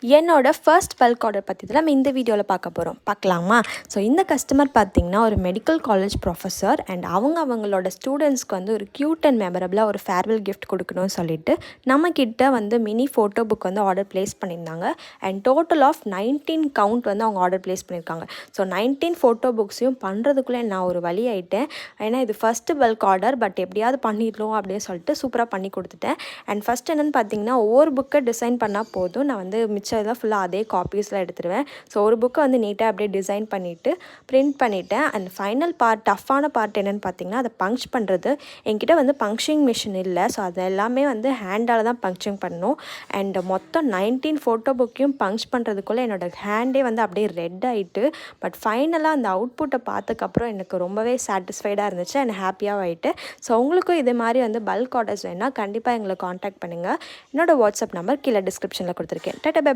என்னோட first bulk order பற்றி தான் நம்ம இந்த வீடியோவில் பார்க்கலாமா? ஸோ இந்த கஸ்டமர் பார்த்திங்கன்னா ஒரு மெடிக்கல் காலேஜ் ப்ரொஃபஸர் அண்ட் அவங்களோட ஸ்டூடெண்ட்ஸ்க்கு வந்து ஒரு க்யூட் அண்ட் மெமரபிளாக ஒரு ஃபேர்வெல் கிஃப்ட் கொடுக்கணும்னு சொல்லிட்டு நம்மக்கிட்ட வந்து மினி ஃபோட்டோ புக் வந்து ஆர்டர் ப்ளேஸ் பண்ணியிருந்தாங்க. அண்ட் டோட்டல் ஆஃப் 19 கவுண்ட் வந்து அவங்க ஆர்டர் ப்ளேஸ் பண்ணியிருக்காங்க. ஸோ 19 ஃபோட்டோ புக்ஸையும் பண்ணுறதுக்குள்ளே நான் ஒரு வழி ஆகிட்டேன். ஏன்னா இது ஃபஸ்ட்டு பல்க் ஆர்டர், பட் எப்படியாவது பண்ணிடலாம் அப்படின்னு சொல்லிட்டு சூப்பராக பண்ணி கொடுத்துட்டேன். அண்ட் ஃபஸ்ட் என்னென்னு பார்த்தீங்கன்னா ஒவ்வொரு புக்கை டிசைன் பண்ணால் போதும், நான் வந்து இதெல்லாம் ஃபுல்லாக அதே காப்பீஸில் எடுத்துருவேன். ஸோ ஒரு புக்கை வந்து நீட்டாக அப்படியே டிசைன் பண்ணிவிட்டு பிரிண்ட் பண்ணிவிட்டேன். அண்ட் ஃபைனல் பார்ட், டஃப்பான பார்ட் என்னென்னு பார்த்தீங்கன்னா அதை பங்க்ச் பண்ணுறது. என்கிட்ட வந்து பங்க்சிங் மிஷின் இல்லை, ஸோ அது எல்லாமே வந்து ஹேண்டால் தான் பங்க்சிங் பண்ணணும். அண்ட் மொத்தம் 19 ஃபோட்டோ புக்கையும் பங்க்ச் பண்ணுறதுக்குள்ளே என்னோடய ஹேண்டே வந்து அப்படியே ரெட் ஆகிட்டு. பட் ஃபைனலாக அந்த அவுட்புட்டை பார்த்ததுக்கப்புறம் எனக்கு ரொம்பவே சாட்டிஸ்ஃபைடாக இருந்துச்சு அண்ட் ஹாப்பியாக ஆகிட்டு. ஸோ உங்களுக்கும் இதே மாதிரி வந்து பல்க் ஆர்டர்ஸ் வேணால் கண்டிப்பாக எங்களை காண்டாக்ட் பண்ணுங்கள். என்னோடய வாட்ஸ்அப் நம்பர் கீழே டிஸ்கிரிப்ஷனில் கொடுத்துருக்கேன். டாடா.